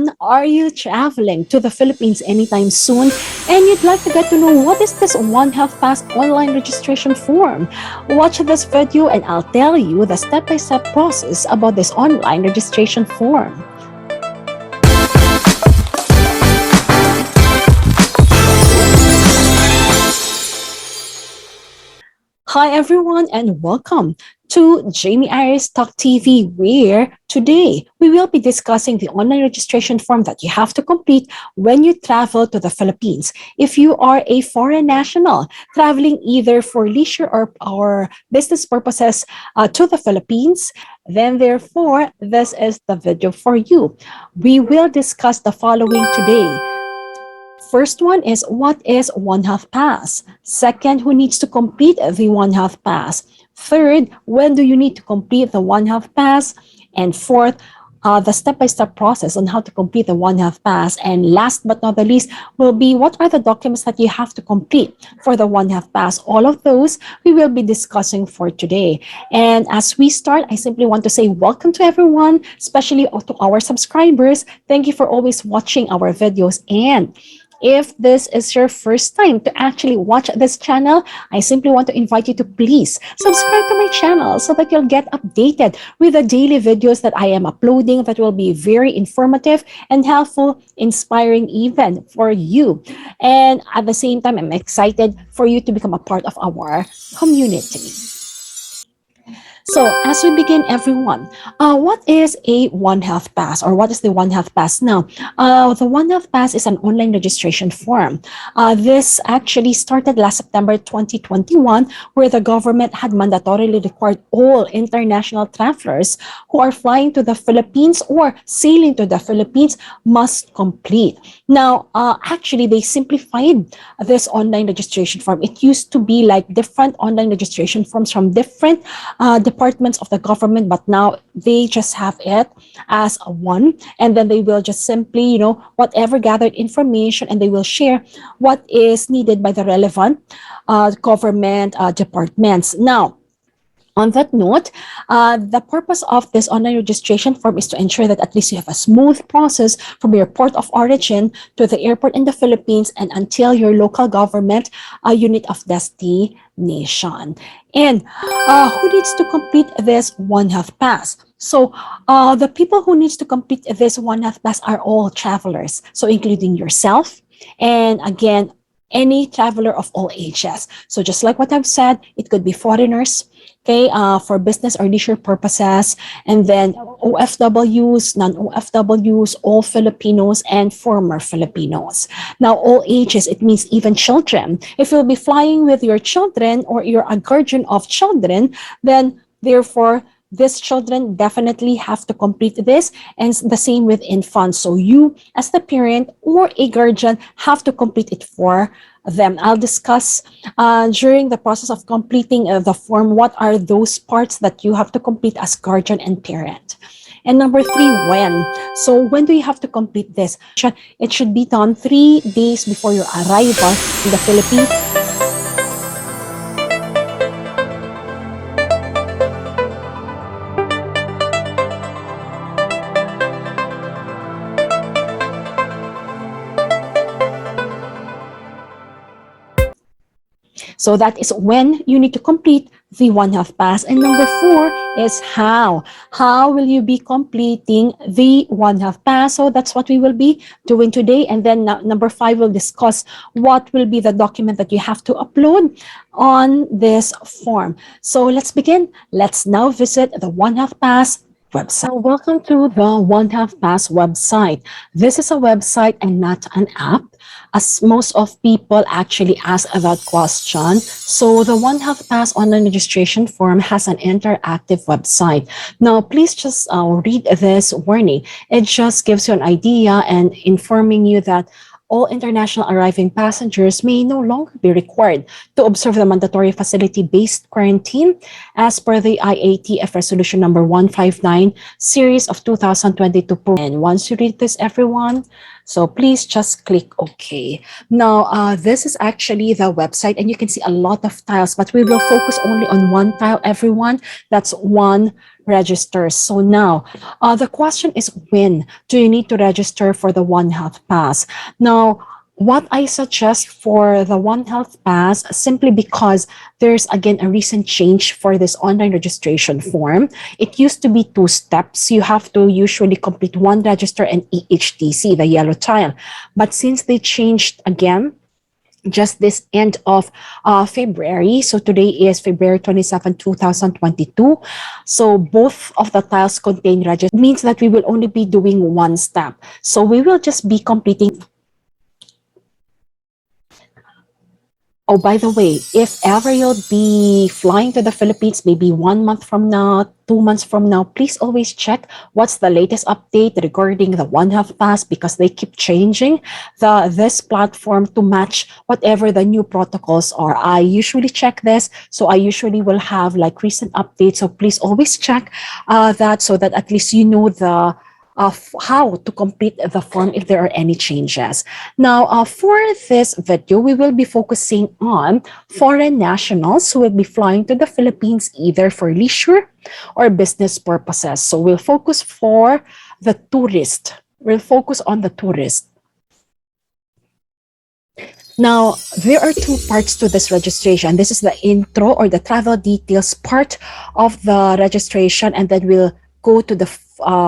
everyone. Are you traveling to the Philippines anytime soon and you'd like to get to know what is this One Health Pass online registration form? Watch this video and I'll tell you the step-by-step process about this online registration form. Hi everyone and welcome to Jamey Iris TALK TV, where today we will be discussing the online registration form that you have to complete when you travel to the Philippines. If you are a foreign national traveling either for leisure or business purposes to the Philippines, then therefore this is the video for you. We will discuss the following today. First one is, what is One Health Pass? Second, who needs to complete the One Health Pass? Third, when do you need to complete the One Health Pass? And fourth, the step-by-step process on how to complete the One Health Pass. And last but not the least will be, what are the documents that you have to complete for the One Health Pass? All of those we will be discussing for today. And as we start, I simply want to say welcome to everyone, especially to our subscribers. Thank you for always watching our videos. And if this is your first time to actually watch this channel, I simply want to invite you to please subscribe to my channel so that you'll get updated with the daily videos that I am uploading that will be very informative and helpful, inspiring even for you. And at the same time, I'm excited for you to become a part of our community. So as we begin, everyone, what is a One Health Pass, or what is the One Health Pass? Now, the One Health Pass is an online registration form. This actually started last September 2021, where the government had mandatorily required all international travelers who are flying to the Philippines or sailing to the Philippines must complete. Now, actually, they simplified this online registration form. It used to be like different online registration forms from different departments of the government, but now they just have it as a one, and then they will just simply, whatever gathered information, and they will share what is needed by the relevant government departments. Now, on that note, the purpose of this online registration form is to ensure that at least you have a smooth process from your port of origin to the airport in the Philippines and until your local government unit of destination. And who needs to complete this One Health Pass? So the people who needs to complete this One Health Pass are all travelers, so including yourself, and again, any traveler of all ages. So just like what I've said, it could be foreigners, okay, for business or leisure purposes, and then OFWs, non-OFWs, all Filipinos, and former Filipinos. Now, all ages, it means even children. If you'll be flying with your children or you're a guardian of children, then therefore, these children definitely have to complete this, and the same with infants. So you, as the parent or a guardian, have to complete it for them. I'll discuss during the process of completing the form what are those parts that you have to complete as guardian and parent. And number three, when. So when do you have to complete this? It should be done 3 days before your arrival in the Philippines. So that is when you need to complete the One Health Pass. And number 4 is how. How will you be completing the One Health Pass? So that's what we will be doing today. And then number 5, we'll discuss what will be the document that you have to upload on this form. So let's begin. Let's now visit the One Health Pass website. So welcome to the One Health Pass website. This is a website and not an app, as most of people actually ask that question. So the One Health Pass online registration form has an interactive website. Now, please just read this warning. It just gives you an idea and informing you that all international arriving passengers may no longer be required to observe the mandatory facility-based quarantine as per the IATF Resolution number 159, Series of 2022. And once you read this, everyone, so please just click OK. Now, this is actually the website, and you can see a lot of tiles, but we will focus only on one tile, everyone. That's one register. So now, the question is, when do you need to register for the One Health Pass? Now, what I suggest for the One Health Pass, simply because there's again a recent change for this online registration form. It used to be 2 steps. You have to usually complete one register and EHTC, the yellow tile. But since they changed again, just this end of February. So today is February 27, 2022. So both of the tiles contain register. It means that we will only be doing one step. So we will just be completing. Oh, by the way, if ever you'll be flying to the Philippines, maybe 1 month from now, 2 months from now, please always check what's the latest update regarding the One Health Pass, because they keep changing this platform to match whatever the new protocols are. I usually check this, so I usually will have like recent updates. So please always check that, so that at least you know the of how to complete the form if there are any changes. Now, for this video, we will be focusing on foreign nationals who will be flying to the Philippines either for leisure or business purposes. So we'll focus for the tourist. We'll focus on the tourist. Now, there are two parts to this registration. This is the intro or the travel details part of the registration, and then we'll go to the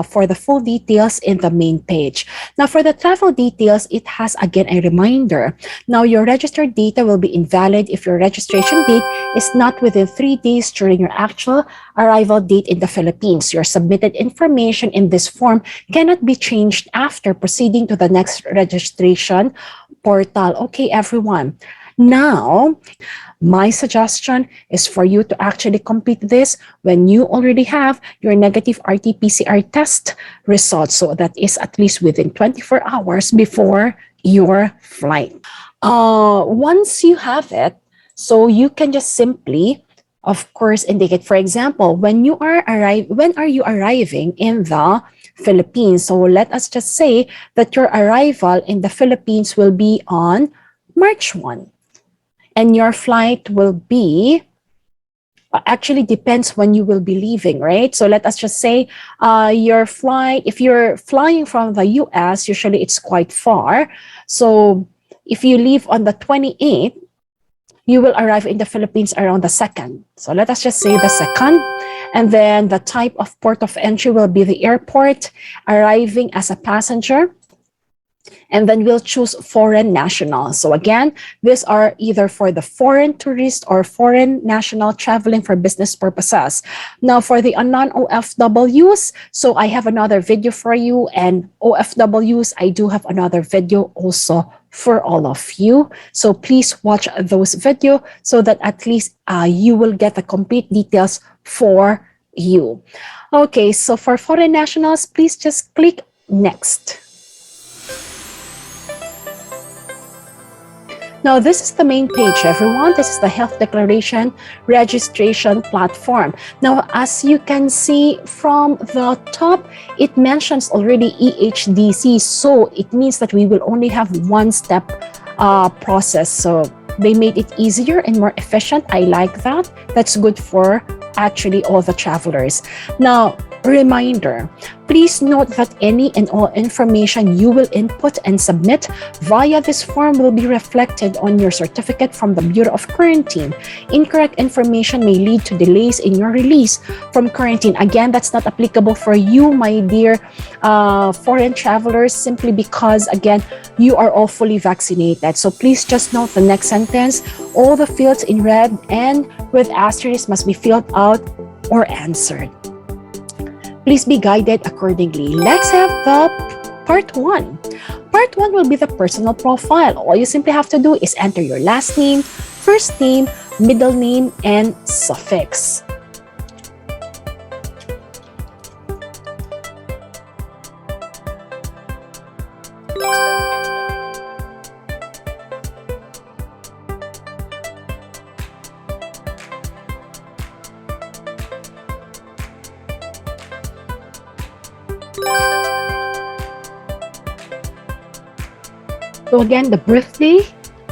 for the full details in the main page. Now, for the travel details, it has again a reminder. Now, your registered data will be invalid if your registration date is not within 3 days during your actual arrival date in the Philippines. Your submitted information in this form cannot be changed after proceeding to the next registration portal. Okay, everyone. Now, my suggestion is for you to actually complete this when you already have your negative RT-PCR test results. So that is at least within 24 hours before your flight. Once you have it, so you can just simply, of course, indicate, for example, when are you arriving in the Philippines? So let us just say that your arrival in the Philippines will be on March 1. And your flight will be, actually depends when you will be leaving, right? So let us just say your flight, if you're flying from the US, usually it's quite far. So if you leave on the 28th, you will arrive in the Philippines around the 2nd. So let us just say the 2nd. And then the type of port of entry will be the airport, arriving as a passenger. And then we'll choose foreign national. So again, these are either for the foreign tourist or foreign national traveling for business purposes. Now for the non-OFWs, so I have another video for you, and OFWs, I do have another video also for all of you. So please watch those videos so that at least you will get the complete details for you. Okay, so for foreign nationals, please just click next. Now, this is the main page, everyone. This is the Health Declaration Registration Platform. Now, as you can see from the top, it mentions already EHDC. So it means that we will only have one-step process. So they made it easier and more efficient. I like that. That's good for actually all the travelers. Now, reminder, please note that any and all information you will input and submit via this form will be reflected on your certificate from the Bureau of Quarantine. Incorrect information may lead to delays in your release from quarantine. Again, that's not applicable for you, my dear foreign travelers, simply because, again, you are all fully vaccinated. So please just note the next sentence. All the fields in red and with asterisks must be filled out or answered. Please be guided accordingly. Let's have the part 1. Part 1 will be the personal profile. All you simply have to do is enter your last name, first name, middle name, and suffix. So again, the birthday,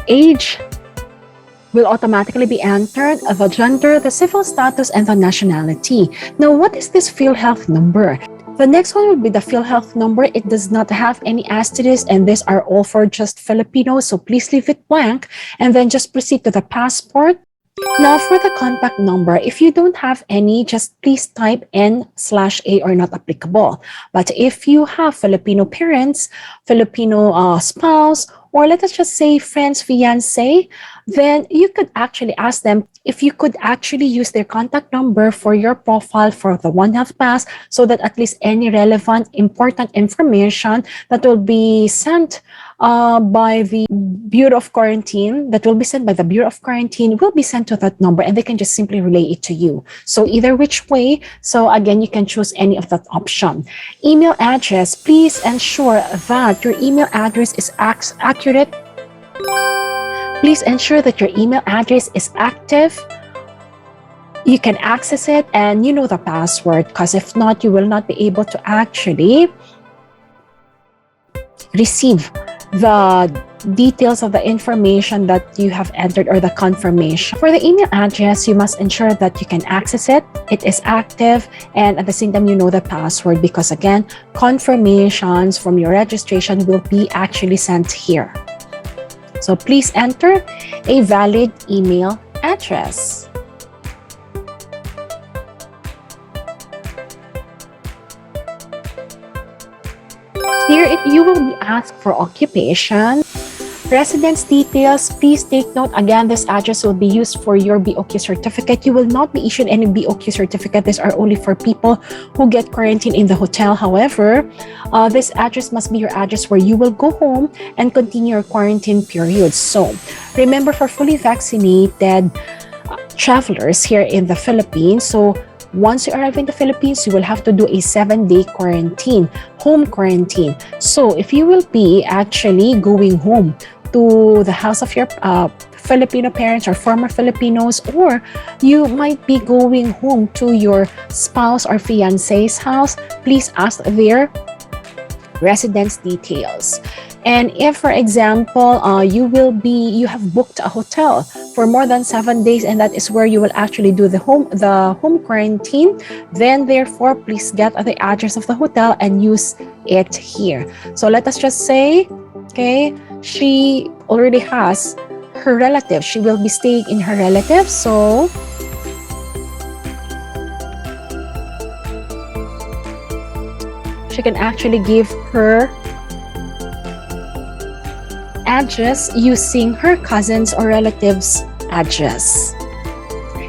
age, will automatically be entered the gender, the civil status, and the nationality. Now, what is this PhilHealth number? The next one will be the PhilHealth number. It does not have any asterisks, and these are all for just Filipinos, so please leave it blank and then just proceed to the passport. Now, for the contact number, if you don't have any, just please type N/A or not applicable. But if you have Filipino parents, Filipino spouse, or let us just say friends, fiancé, then you could actually ask them if you could actually use their contact number for your profile for the One Health Pass, so that at least any relevant, important information that will be sent by the Bureau of Quarantine, that will be sent by the Bureau of Quarantine, will be sent to that number, and they can just simply relay it to you. So either which way, so again, you can choose any of that option. Email address, please ensure that your email address is accurate. Please ensure that your email address is active. You can access it and you know the password, because if not, you will not be able to actually receive the details of the information that you have entered or the confirmation. For the email address, you must ensure that you can access it, it is active, and at the same time you know the password, because again, confirmations from your registration will be actually sent here. So please enter a valid email address. Here, you will be asked for occupation, residence details. Please take note, again, this address will be used for your BOQ certificate. You will not be issued any BOQ certificate. These are only for people who get quarantined in the hotel. However, this address must be your address where you will go home and continue your quarantine period. So, remember, for fully vaccinated travelers here in the Philippines, so once you arrive in the Philippines, you will have to do a 7-day quarantine, home quarantine. So if you will be actually going home to the house of your Filipino parents or former Filipinos, or you might be going home to your spouse or fiance's house, please ask their residence details. And if, for example, you have booked a hotel for more than 7 days, and that is where you will actually do the home quarantine, then therefore please get the address of the hotel and use it here. So let us just say, okay, she already has her relative. She will be staying in her relative, so she can actually give her address using her cousin's or relative's address.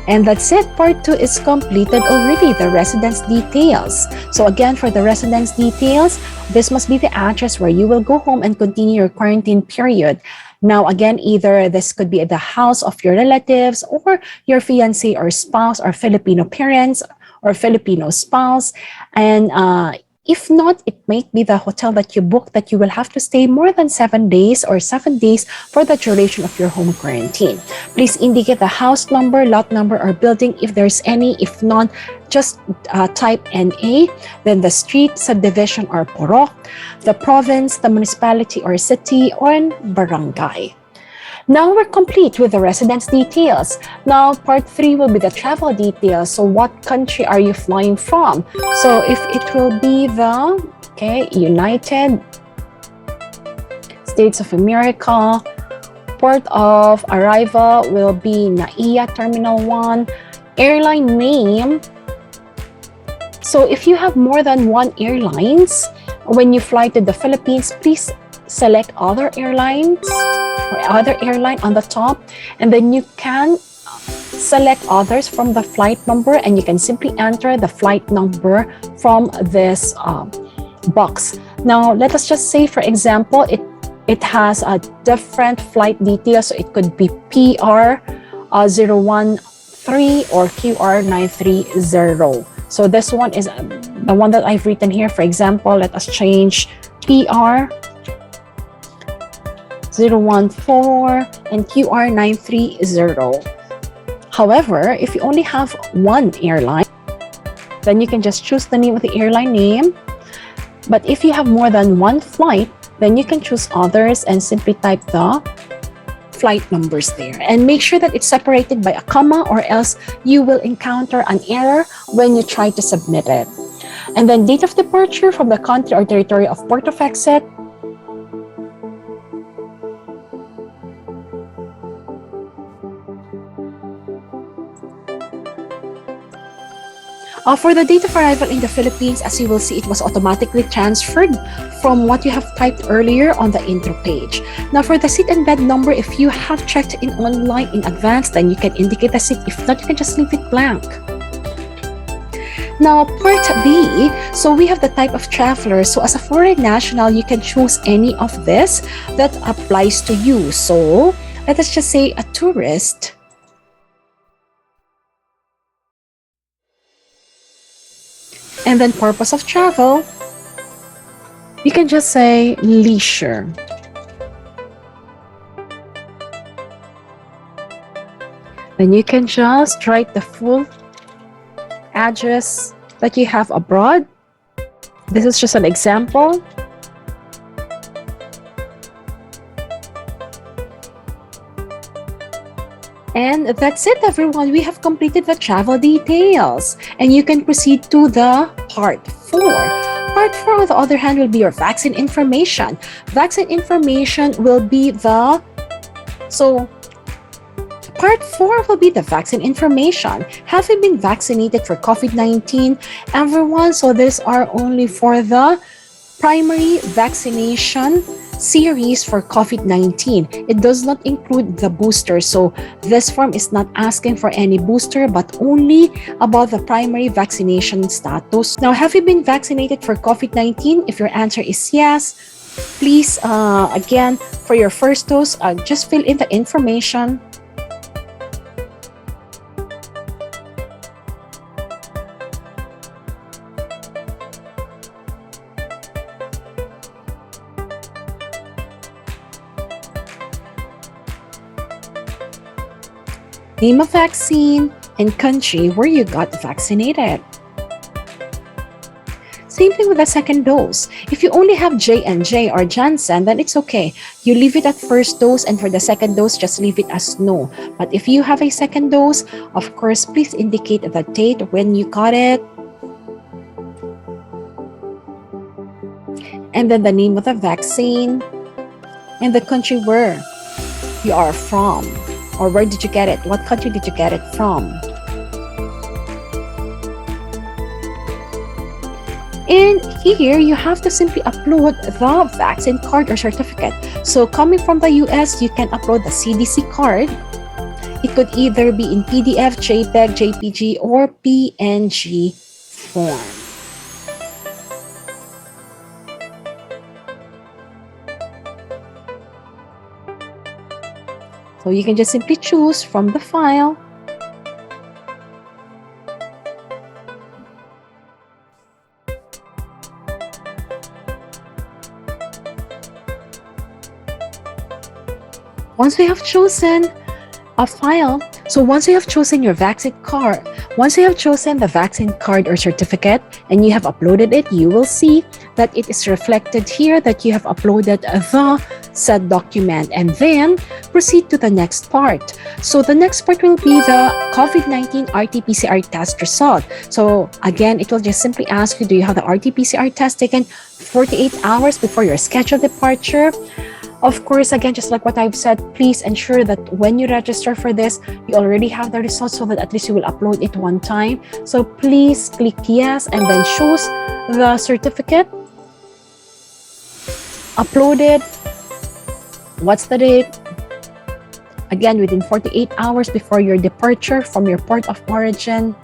And that's it. Part 2 is completed already, the residence details. So again, for the residence details, this must be the address where you will go home and continue your quarantine period. Now again, either this could be at the house of your relatives or your fiancé or spouse or Filipino parents or Filipino spouse. And if not, it might be the hotel that you booked that you will have to stay more than 7 days or 7 days for the duration of your home quarantine. Please indicate the house number, lot number, or building if there's any. If not, just type NA, then the street, subdivision, or purok, the province, the municipality or city, or barangay. Now we're complete with the residence details. Now part 3 will be the travel details. So what country are you flying from? So if it will be the United States of America, port of arrival will be NAIA Terminal 1, airline name. So if you have more than one airlines, when you fly to the Philippines, please select other airlines or other airline on the top, and then you can select others from the flight number, and you can simply enter the flight number from this box. Now let us just say, for example, it has a different flight details, so it could be PR 013 or QR 930. So this one is the one that I've written here. For example, let us change PR 014 and QR 930. However, if you only have one airline, then you can just choose the name of the airline name. But if you have more than one flight, then you can choose others and simply type the flight numbers there, and make sure that it's separated by a comma, or else you will encounter an error when you try to submit it. And then date of departure from the country or territory of port of exit. For the date of arrival in the Philippines, as you will see, it was automatically transferred from what you have typed earlier on the intro page. Now, for the seat and bed number, if you have checked in online in advance, then you can indicate the seat. If not, you can just leave it blank. Now, part B, so we have the type of traveler. So as a foreign national, you can choose any of this that applies to you. So let us just say a tourist. And then purpose of travel, you can just say leisure. Then you can just write the full address that you have abroad. This is just an example. And that's it, everyone. We have completed the travel details. And you can proceed to the part 4. Part 4, on the other hand, will be your vaccine information. Vaccine information will be the... So, part 4 will be the vaccine information. Have you been vaccinated for COVID-19? Everyone, so these are only for the primary vaccination series for COVID-19. It does not include the booster. So this form is not asking for any booster, but only about the primary vaccination status. Now, have you been vaccinated for COVID-19? If your answer is yes, please, again, for your first dose, just fill in the information. Name of vaccine and country where you got vaccinated. Same thing with the second dose. If you only have J&J or Janssen, then it's okay. You leave it at first dose, and for the second dose, just leave it as no. But if you have a second dose, of course, please indicate the date when you got it. And then the name of the vaccine and the country where you are from. Or where did you get it? What country did you get it from? And here, you have to simply upload the vaccine card or certificate. So coming from the US, you can upload the CDC card. It could either be in PDF, JPEG, JPG, or PNG form. So you can just simply choose from the file. Once we have chosen a file, so once you have chosen your vaccine card, once you have chosen the vaccine card or certificate and you have uploaded it, you will see that it is reflected here that you have uploaded the said document, and then proceed to the next part. So the next part will be the COVID-19 RT-PCR test result. So again, it will just simply ask you, do you have the RT-PCR test taken 48 hours before your scheduled departure? Of course, again, just like what I've said, please ensure that when you register for this, you already have the results so that at least you will upload it one time. So please click yes and then choose the certificate. Upload it. What's the date? Again, within 48 hours before your departure from your port of origin.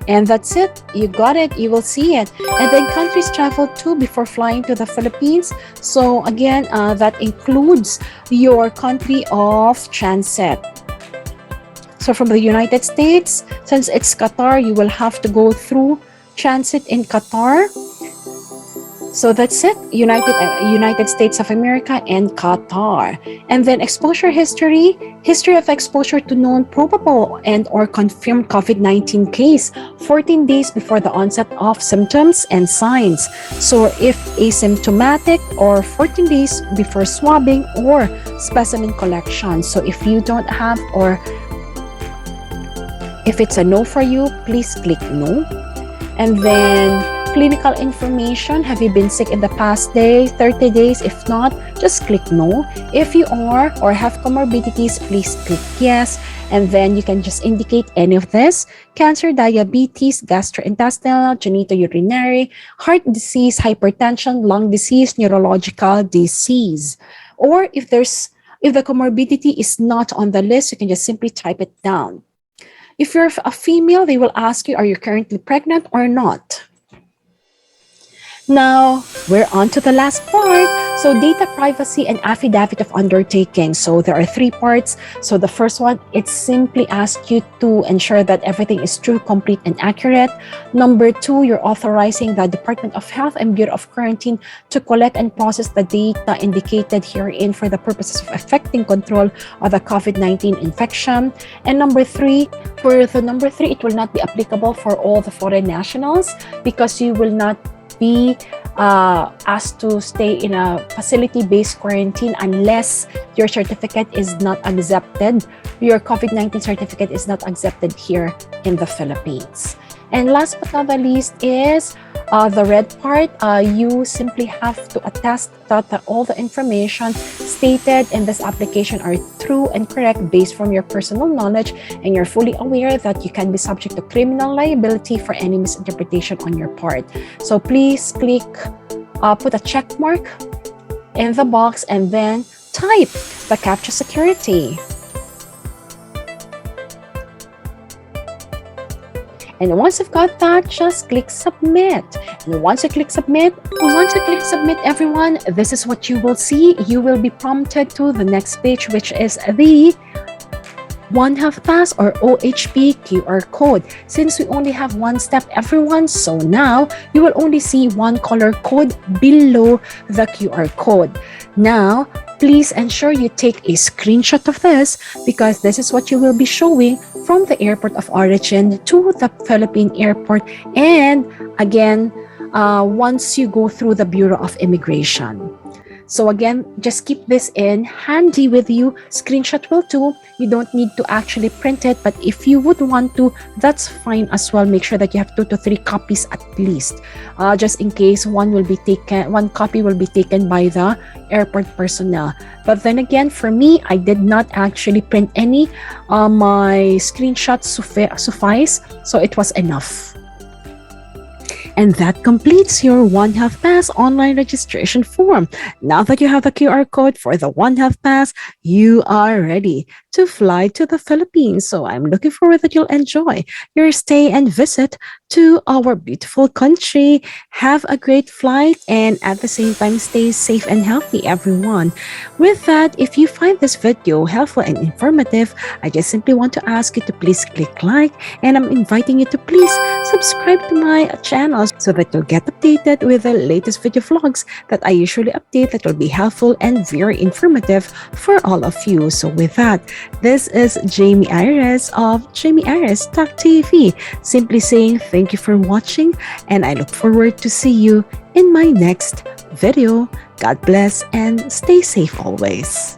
And that's it. You got it. You will see it. And then countries traveled to before flying to the Philippines. So again, that includes your country of transit. So from the United States, since it's Qatar, you will have to go through transit in Qatar. So that's it, United States of America and Qatar. And then exposure history, history of exposure to known probable and or confirmed COVID-19 case 14 days before the onset of symptoms and signs. So if asymptomatic, or 14 days before swabbing or specimen collection. So if you don't have, or if it's a no for you, please click no. And then clinical information, have you been sick in the past 30 days? If not, just click no. If you are or have comorbidities, please click yes. And then you can just indicate any of this: cancer, diabetes, gastrointestinal, genitourinary, heart disease, hypertension, lung disease, neurological disease. Or if the comorbidity is not on the list, you can just simply type it down. If you're a female, they will ask you, are you currently pregnant or not? Now, we're on to the last part. So data privacy and affidavit of undertaking. So there are 3 parts. So the first one, it simply asks you to ensure that everything is true, complete, and accurate. Number 2, you're authorizing the Department of Health and Bureau of Quarantine to collect and process the data indicated herein for the purposes of effecting control of the COVID-19 infection. And number 3, it will not be applicable for all the foreign nationals, because you will not be asked to stay in a facility-based quarantine unless your certificate is not accepted. Your COVID-19 certificate is not accepted here in the Philippines. And last but not the least is the red part. You simply have to attest that all the information stated in this application are true and correct based from your personal knowledge, and you're fully aware that you can be subject to criminal liability for any misinterpretation on your part. So please click, put a check mark in the box and then type the CAPTCHA security. And once you've got that, just click submit. And once you click submit, everyone, this is what you will see. You will be prompted to the next page, which is the One Health Pass or OHP QR code. Since we only have one step, everyone, so now you will only see one color code below the QR code. Now, please ensure you take a screenshot of this, because this is what you will be showing from the airport of origin to the Philippine airport, and again, once you go through the Bureau of Immigration. So again, just keep this in handy with you. Screenshot will do. You don't need to actually print it, but if you would want to, that's fine as well. Make sure that you have 2 to 3 copies at least, just in case one copy will be taken by the airport personnel. But then again, for me, I did not actually print any. My screenshots suffice, so it was enough. And that completes your One Health Pass online registration form. Now that you have the QR code for the One Health Pass, you are ready to fly to the Philippines. So I'm looking forward that you'll enjoy your stay and visit to our beautiful country. Have a great flight, and at the same time, stay safe and healthy, everyone. With that, if you find this video helpful and informative, I just simply want to ask you to please click like, and I'm inviting you to please subscribe to my channel so that you'll get updated with the latest video vlogs that I usually update that will be helpful and very informative for all of you. So with that, this is Jamey Iris of Jamey Iris Talk TV, simply saying thank you for watching, and I look forward to see you in my next video. God bless and stay safe always.